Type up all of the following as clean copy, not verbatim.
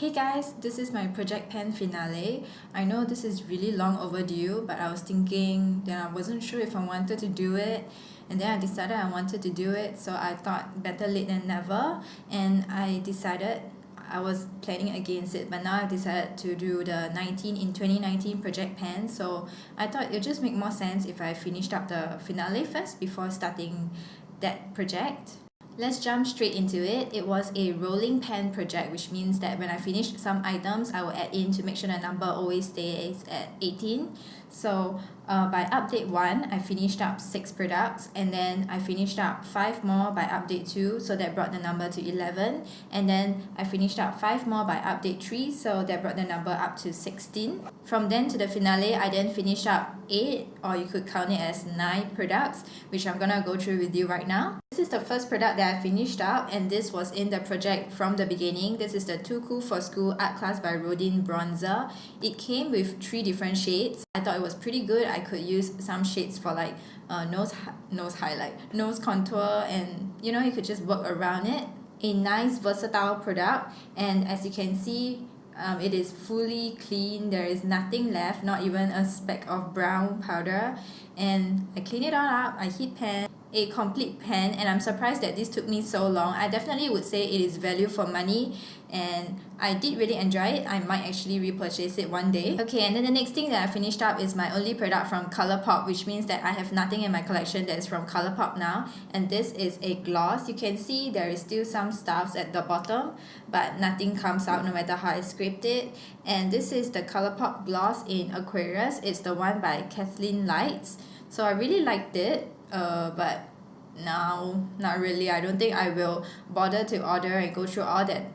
Hey guys, this is my project pen finale. I know this is really long overdue, but I was thinking that I wasn't sure if I wanted to do it, and then I decided I wanted to do it, so I thought better late than never, and I decided I was planning against it, but now I decided to do the 2019 project pen, so I thought it would just make more sense if I finished up the finale first before starting that project. Let's jump straight into it. It was a rolling pen project, which means that when I finish some items, I will add in to make sure the number always stays at 18. So by update 1, I finished up 6 products, and then I finished up 5 more by update 2, so that brought the number to 11, and then I finished up 5 more by update 3, so that brought the number up to 16. From then to the finale, I then finished up 8, or you could count it as 9 products, which I'm gonna go through with you right now. This is the first product that I finished up, and this was in the project from the beginning. This is the Too Cool for School Art Class by Rodin bronzer. It came with 3 different shades. I thought it was pretty good. I could use some shades for like nose highlight, nose contour, and you could just work around it. A nice versatile product, and as you can see, it is fully clean. There is nothing left, not even a speck of brown powder, and I clean it all up. I heat pan, a complete pen, and I'm surprised that this took me so long. I definitely would say it is value for money, and I did really enjoy it. I might actually repurchase it one day. Okay, and then the next thing that I finished up is my only product from Colourpop, which means that I have nothing in my collection that is from Colourpop now, and this is a gloss. You can see there is still some stuffs at the bottom, but nothing comes out no matter how I scraped it. And this is the Colourpop gloss in Aquarius. It's the one by Kathleen Lights. So I really liked it, but now not really. I don't think I will bother to order and go through all that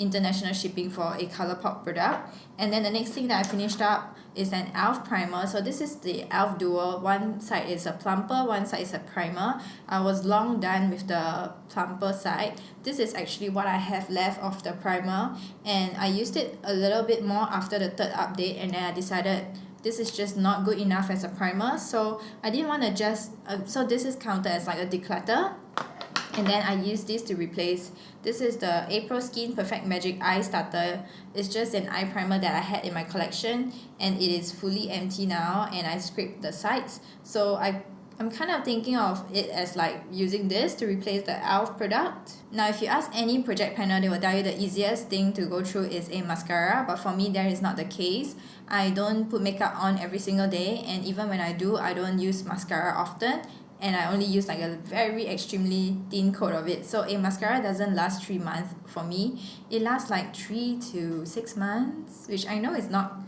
international shipping for a Colourpop product. And then the next thing that I finished up is an e.l.f. primer. So this is the e.l.f. duo. One side is a plumper, one side is a primer. I was long done with the plumper side. This is actually what I have left of the primer, and I used it a little bit more after the 3rd update, and then I decided this is just not good enough as a primer, so I didn't want to just so this is counted as like a declutter, and then I use this to replace. This is the Aprilskin Perfect Magic Eye Starter. It's just an eye primer that I had in my collection, and it is fully empty now, and I scraped the sides, so I'm kind of thinking of it as like using this to replace the e.l.f. product. Now, if you ask any project planner, they will tell you the easiest thing to go through is a mascara, but for me, that is not the case. I don't put makeup on every single day, and even when I do, I don't use mascara often, and I only use like a very extremely thin coat of it. So a mascara doesn't last 3 months for me. It lasts like 3 to 6 months, which I know is not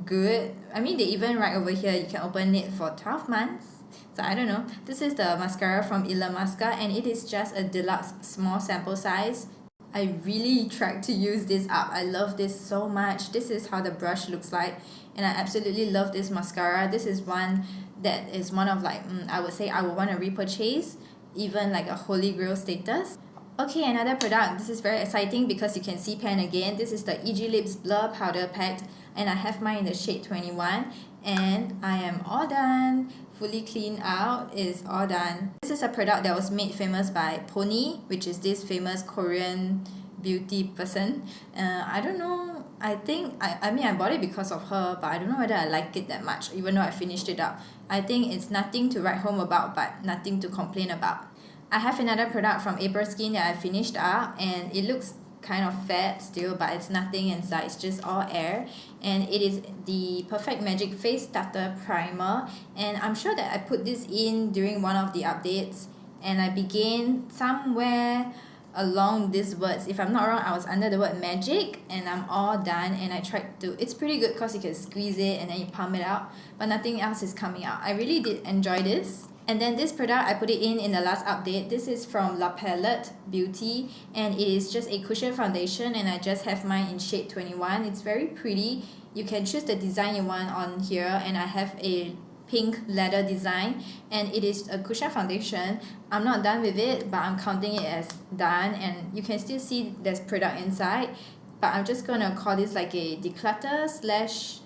good. I mean, they even write over here, you can open it for 12 months. So I don't know. This is the mascara from Eglips, and it is just a deluxe small sample size. I really tried to use this up. I love this so much. This is how the brush looks like, and I absolutely love this mascara. This is one that is one of like, I would say I would want to repurchase, even like a holy grail status. Okay, another product. This is very exciting because you can see pen again. This is the Eglips Blur Powder Pact, and I have mine in the shade 21, and I am all done. Fully cleaned out, is all done. This is a product that was made famous by Pony, which is this famous Korean beauty person. I don't know, I think, I mean I bought it because of her, but I don't know whether I like it that much, even though I finished it up. I think it's nothing to write home about, but nothing to complain about. I have another product from Aprilskin that I finished up, and it looks kind of fat still, but it's nothing inside, it's just all air, and it is the Perfect Magic Face Starter Primer, and I'm sure that I put this in during one of the updates, and I began somewhere along these words. If I'm not wrong, I was under the word magic, and I'm all done, and I tried to, it's pretty good because you can squeeze it and then you pump it out, but nothing else is coming out. I really did enjoy this. And then this product, I put it in the last update. This is from La Palette Beauty, and it is just a cushion foundation, and I just have mine in shade 21. It's very pretty. You can choose the design you want on here, and I have a pink leather design, and it is a cushion foundation. I'm not done with it, but I'm counting it as done, and you can still see there's product inside, but I'm just gonna call this like a declutter slash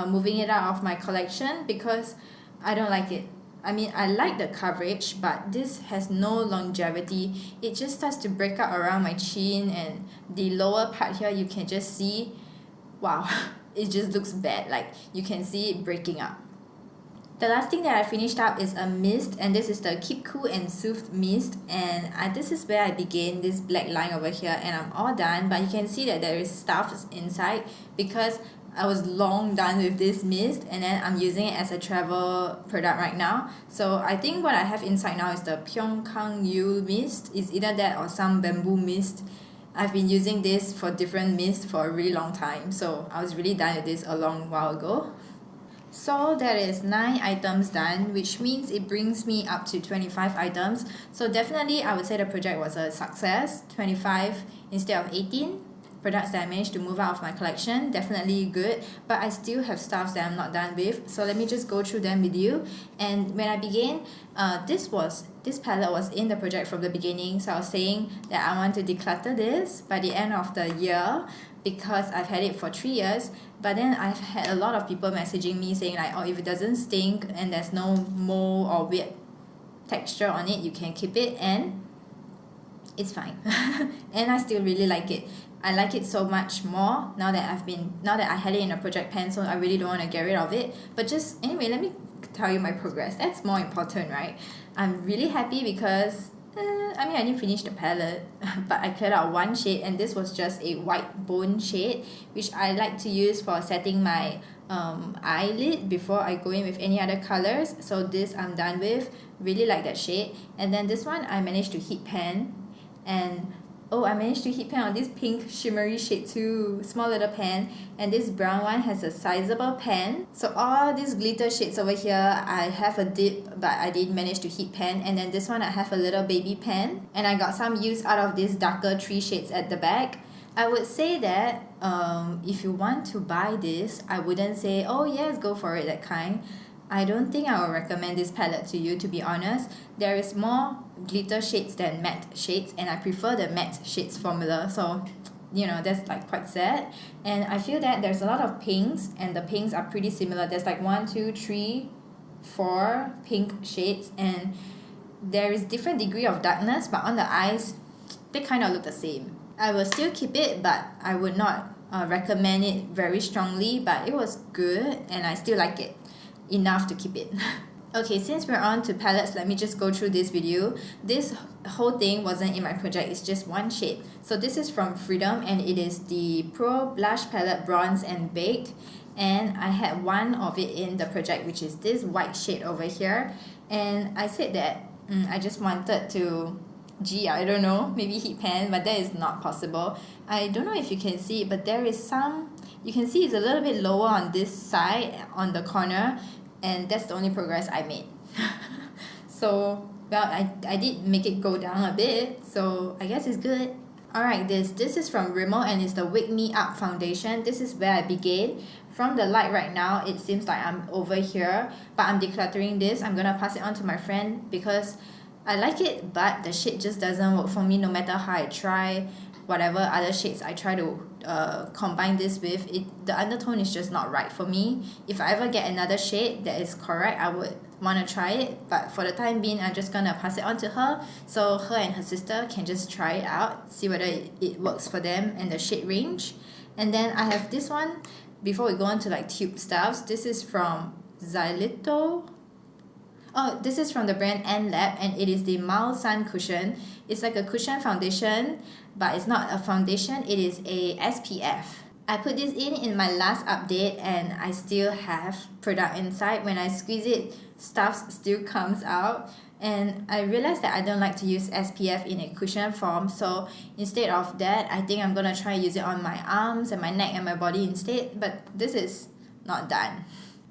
moving it out of my collection because I don't like it. I mean, I like the coverage, but this has no longevity. It just starts to break out around my chin, and the lower part here you can just see, wow, it just looks bad. Like you can see it breaking up. The last thing that I finished up is a mist, and this is the Keep Cool and Soothed mist, and this is where I began this black line over here, and I'm all done, but you can see that there is stuff inside because I was long done with this mist, and then I'm using it as a travel product right now. So I think what I have inside now is the Pyeongkang Yule mist. It's either that or some bamboo mist. I've been using this for different mists for a really long time, so I was really done with this a long while ago. So that is 9 items done, which means it brings me up to 25 items. So definitely I would say the project was a success. 25 instead of 18 products that I managed to move out of my collection. Definitely good, but I still have stuff that I'm not done with. So let me just go through them with you. And when I began, this palette was in the project from the beginning. So I was saying that I want to declutter this by the end of the year because I've had it for 3 years. But then I've had a lot of people messaging me saying like, oh, if it doesn't stink and there's no mold or weird texture on it, you can keep it, and it's fine. And I still really like it. I like it so much more now that I had it in a project pen, so I really don't want to get rid of it. But just anyway, let me tell you my progress. That's more important, right? I'm really happy because I didn't finish the palette, but I cleared out one shade, and this was just a white bone shade, which I like to use for setting my eyelid before I go in with any other colors. So this I'm done with. Really like that shade. And then this one I managed to heat pan, and I managed to heat pan on this pink shimmery shade too. Small little pan. And this brown one has a sizable pan. So all these glitter shades over here, I have a dip, but I didn't manage to heat pan. And then this one I have a little baby pan. And I got some use out of these darker 3 shades at the back. I would say that if you want to buy this, I wouldn't say, oh yes, go for it, that kind. I don't think I will recommend this palette to you, to be honest. There is more glitter shades than matte shades, and I prefer the matte shades formula, so that's like quite sad. And I feel that there's a lot of pinks, and the pinks are pretty similar. There's like 1, 2, 3, 4 pink shades, and there is different degree of darkness, but on the eyes they kind of look the same. I will still keep it, but I would not recommend it very strongly, but it was good and I still like it enough to keep it. Okay, since we're on to palettes, let me just go through this with you. This whole thing wasn't in my project, it's just one shade. So this is from Freedom, and it is the Pro Blush Palette Bronze and Baked. And I had one of it in the project, which is this white shade over here. And I said that I just wanted to, I don't know, maybe heat pan, but that is not possible. I don't know if you can see, but there is some, you can see it's a little bit lower on this side, on the corner, and that's the only progress I made. So, well, I did make it go down a bit, so I guess it's good. Alright, this is from Rimmel, and it's the Wake Me Up foundation. This is where I began. From the light right now, it seems like I'm over here, but I'm decluttering this. I'm gonna pass it on to my friend because I like it, but the shade just doesn't work for me no matter how I try. Whatever other shades I try to combine this with, the undertone is just not right for me. If I ever get another shade that is correct, I would want to try it, but for the time being, I'm just gonna pass it on to her so her and her sister can just try it out, see whether it works for them and the shade range. And then I have this one. Before we go on to like tube stuffs, this is from Xylito. Oh, this is from the brand N Lab, and it is the Mild Sun Cushion. It's like a cushion foundation, but it's not a foundation, it is a SPF. I put this in my last update, and I still have product inside. When I squeeze it, stuff still comes out. And I realized that I don't like to use SPF in a cushion form, so instead of that, I think I'm gonna try use it on my arms and my neck and my body instead, but this is not done.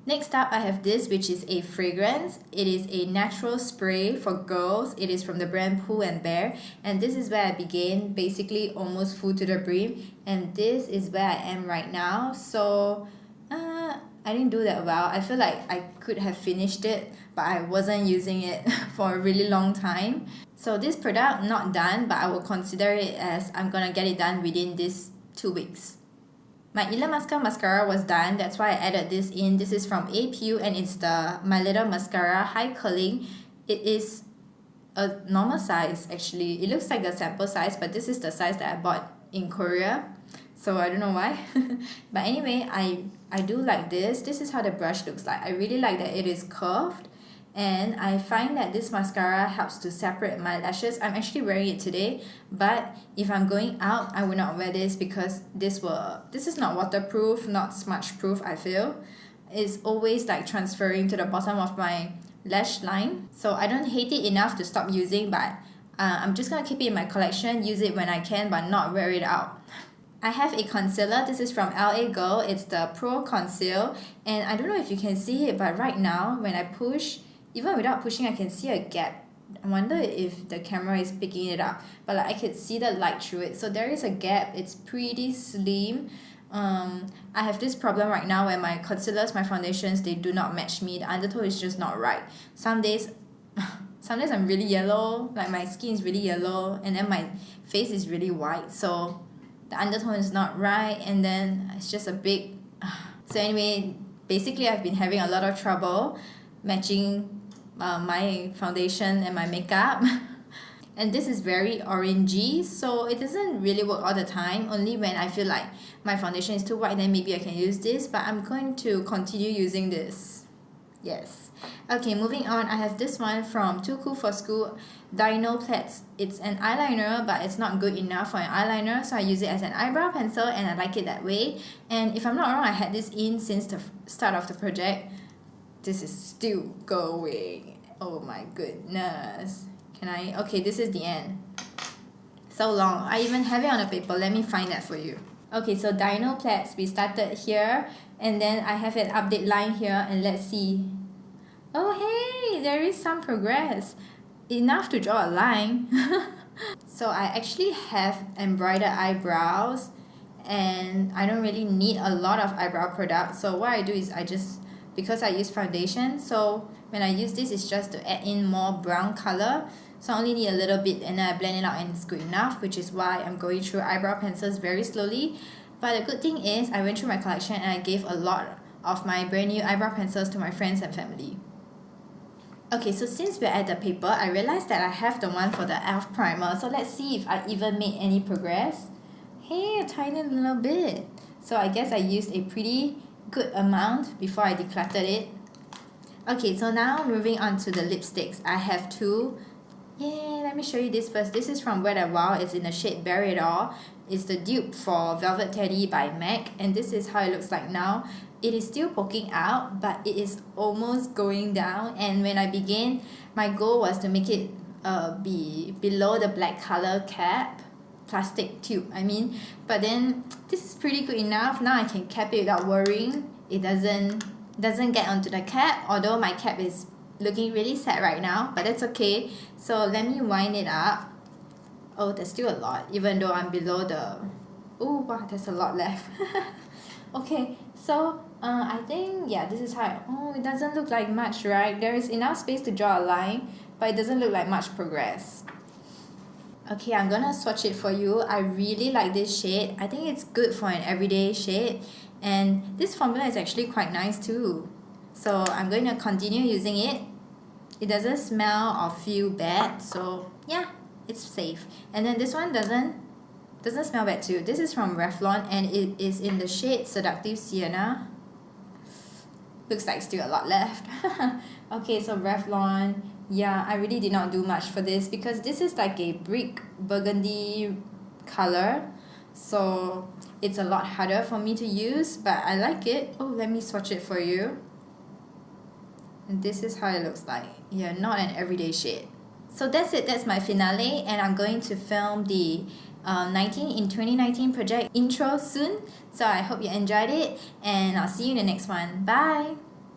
Next up, I have this, which is a fragrance. It is a natural spray for girls. It is from the brand Pull and Bear, and this is where I began, basically almost full to the brim, and this is where I am right now. So I didn't do that well. I feel like I could have finished it, but I wasn't using it for a really long time. So this product, not done, but I will consider it as I'm gonna get it done within these 2 weeks. My Eglips mascara was done, that's why I added this in. This is from Apieu and it's the My Little Mascara High Curling. It is a normal size actually. It looks like the sample size, but this is the size that I bought in Korea. So I don't know why. But anyway, I do like this. This is how the brush looks like. I really like that it is curved. And I find that this mascara helps to separate my lashes. I'm actually wearing it today, but if I'm going out, I will not wear this because this is not waterproof, not smudge proof, I feel. It's always like transferring to the bottom of my lash line. So I don't hate it enough to stop using, but I'm just gonna keep it in my collection, use it when I can, but not wear it out. I have a concealer. This is from LA Girl. It's the Pro Conceal. And I don't know if you can see it, but right now, when I push, even without pushing, I can see a gap. I wonder if the camera is picking it up, but like I could see the light through it. So there is a gap. It's pretty slim. I have this problem right now where my concealers, my foundations, they do not match me. The undertone is just not right. Some days I'm really yellow, like my skin is really yellow, and then my face is really white. So the undertone is not right, and then it's just a big... So anyway, basically I've been having a lot of trouble matching my foundation and my makeup. And this is very orangey, so it doesn't really work all the time. Only when I feel like my foundation is too white, then maybe I can use this, but I'm going to continue using this. Yes. Okay, moving on, I have this one from Too Cool for School, Dinoplatz. It's an eyeliner, but it's not good enough for an eyeliner, so I use it as an eyebrow pencil, and I like it that way. And if I'm not wrong, I had this in since the start of the project. This is still going. Oh my goodness. Can I? Okay, this is the end. So long. I even have it on a paper. Let me find that for you. Okay, so dinoplatz, we started here, and then I have an update line here, and let's see. Oh hey, there is some progress. Enough to draw a line. So I actually have embroidered eyebrows, and I don't really need a lot of eyebrow products. So what I do is because I use foundation, so when I use this, it's just to add in more brown color. So I only need a little bit, and then I blend it out and it's good enough, which is why I'm going through eyebrow pencils very slowly. But the good thing is I went through my collection and I gave a lot of my brand new eyebrow pencils to my friends and family. Okay, so since we're at the paper, I realized that I have the one for the e.l.f. primer. So let's see if I even made any progress. Hey, a tiny little bit. So I guess I used a pretty good amount before I decluttered it. Okay, so now moving on to the lipsticks. I have two. Yay, let me show you this first. This is from Wet n Wild. It's in the shade Bare It All. It's the dupe for Velvet Teddy by MAC, and this is how it looks like now. It is still poking out, but it is almost going down, and when I began, my goal was to make it be below the black color cap, plastic tube I mean, but then this is pretty good enough. Now I can cap it without worrying. It doesn't get onto the cap, although my cap is looking really sad right now, but that's okay. So let me wind it up. Oh, there's still a lot, even though I'm below the... Oh, wow, there's a lot left. Okay, so I think, yeah, this is how it doesn't look like much, right? There is enough space to draw a line, but it doesn't look like much progress. Okay, I'm gonna swatch it for you. I really like this shade. I think it's good for an everyday shade, and this formula is actually quite nice too. So I'm going to continue using it. It doesn't smell or feel bad, so yeah, it's safe. And then this one doesn't smell bad too. This is from Revlon, and it is in the shade Seductive Sienna. Looks like still a lot left. Okay, so Revlon. Yeah, I really did not do much for this because this is like a brick burgundy color. So it's a lot harder for me to use, but I like it. Oh, let me swatch it for you. And this is how it looks like. Yeah, not an everyday shade. So that's it. That's my finale, and I'm going to film the 2019 project intro soon. So I hope you enjoyed it, and I'll see you in the next one. Bye!